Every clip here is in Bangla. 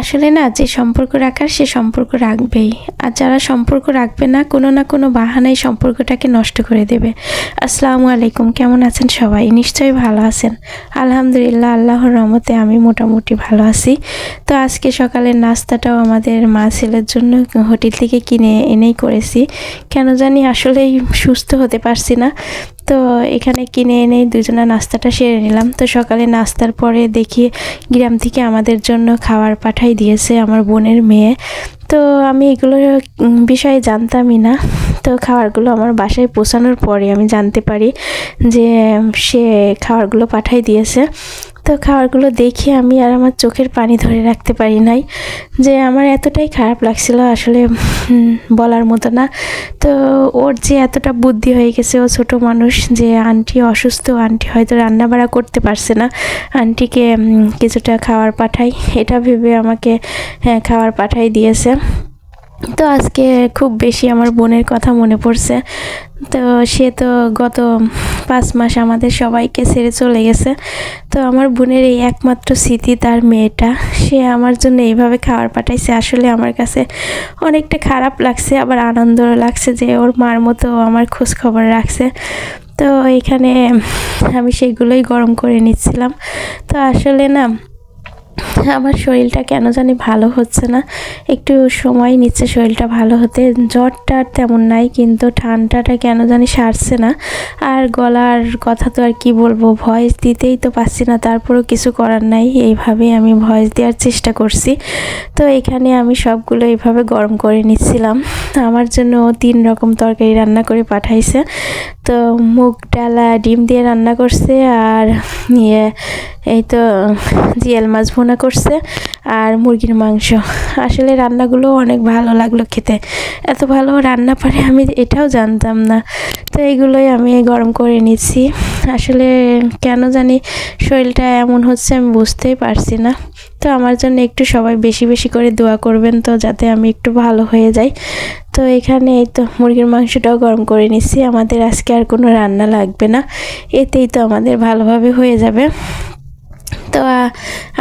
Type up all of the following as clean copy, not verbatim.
আসলে না, যে সম্পর্ক রাখার সে সম্পর্ক রাখবেই, আর যারা সম্পর্ক রাখবে না কোনো না কোনো বাহানায় সম্পর্কটাকে নষ্ট করে দেবে। আসসালামু আলাইকুম, কেমন আছেন সবাই? নিশ্চয়ই ভালো আছেন। আলহামদুলিল্লাহ, আল্লাহর রহমতে আমি মোটামুটি ভালো আছি। তো আজকে সকালের নাস্তাটাও আমাদের মা ছেলের জন্য হোটেল থেকে কিনে এনেই করেছি। কেন জানি আসলেই সুস্থ হতে পারছি না, তো এখানে কিনে এনে দুজনা নাস্তাটা সেরে নিলাম। তো সকালে নাস্তার পরে দেখি গ্রাম থেকে আমাদের জন্য খাবার পাঠাই দিয়েছে আমার বোনের মেয়ে। তো আমি এগুলোর বিষয়ে জানতামই না। তো খাবারগুলো আমার বাসায় পৌঁছানোর পরে আমি জানতে পারি যে সে খাবারগুলো পাঠাই দিয়েছে। তো খাবারগুলো দেখে আমি আর আমার চোখের পানি ধরে রাখতে পারি নাই, যে আমার এতটাই খারাপ লাগছিল, আসলে বলার মতো না। তো ওর যে এতটা বুদ্ধি হয়ে গেছে, ও ছোট মানুষ, যে আন্টি অসুস্থ, আন্টি হয়তো রান্নাবাড়া করতে পারছে না, আন্টিকে কিছুটা খাবার পাঠাই, এটা ভেবে আমাকে খাবার পাঠাই দিয়েছে। তো আজকে খুব বেশি আমার বোনের কথা মনে পড়ছে। তো সে তো গত 5 মাস আমাদের সবাইকে ছেড়ে চলে গেছে। তো আমার বোনের এই একমাত্র স্মৃতি তার মেয়েটা, সে আমার জন্য এইভাবে খাবার পাঠাইছে। আসলে আমার কাছে অনেকটা খারাপ লাগছে, আবার আনন্দও লাগছে যে ওর মার মতো আমার খোঁজ খবর রাখছে। তো এখানে আমি সেগুলোই গরম করে নিচ্ছিলাম। তো আসলে না, আমার শরীরটা কেন জানি ভালো হচ্ছে না, একটু সময় নিচ্ছে শরীরটা ভালো হতে। জ্বরটা আর তেমন নাই, কিন্তু ঠান্ডাটা কেন জানি সারছে না। আর গলার কথা তো আর কি বলবো, ভয়েস দিতেই তো পারছি না, তারপরেও কিছু করার নাই, এইভাবেই আমি ভয়েস দেওয়ার চেষ্টা করছি। তো এখানে আমি সবগুলো এইভাবে গরম করে নিচ্ছিলাম। আমার জন্য 3 রকম তরকারি রান্না করে পাঠাইছে। তো মুগ ডালা ডিম দিয়ে রান্না করছে, আর এই তো জিয়াল মাছ ভুনা করছে, আর মুরগির মাংস। আসলে রান্নাগুলো অনেক ভালো লাগলো খেতে, এত ভালো রান্না পারে আমি এটাও জানতাম না। তো এইগুলোই আমি গরম করে নিচ্ছি। আসলে কেন জানি শরীরটা এমন হচ্ছে আমি বুঝতেই পারছি না। তো আমার জন্য একটু সবাই বেশি বেশি করে দোয়া করবেন, তো যাতে আমি একটু ভালো হয়ে যাই। তো এখানে এই তো মুরগির মাংসটাও গরম করে নিচ্ছি, আমাদের আজকে আর কোনো রান্না লাগবে না, এতেই তো আমাদের ভালোভাবে হয়ে যাবে। তো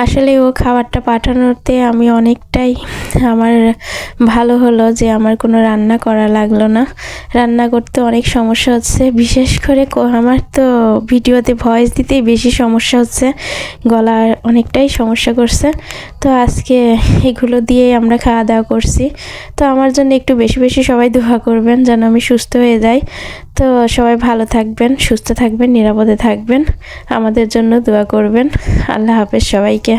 আসলে ও খাবারটা পাঠানোতে আমি অনেকটাই আমার ভালো হলো, যে আমার কোনো রান্না করা লাগলো না। রান্না করতে অনেক সমস্যা হচ্ছে, বিশেষ করে আমার তো ভিডিওতে ভয়েস দিতেই বেশি সমস্যা হচ্ছে, গলার অনেকটাই সমস্যা করছে। তো আজকে এগুলো দিয়েই আমরা খাওয়া দাওয়া করছি। তো আমার জন্য একটু বেশি বেশি সবাই দোয়া করবেন যেন আমি সুস্থ হয়ে যাই। তো সবাই ভালো থাকবেন, সুস্থ থাকবেন, নিরাপদে থাকবেন, আমাদের জন্য দোয়া করবেন। আল্লাহ হাফেজ সবাইকে।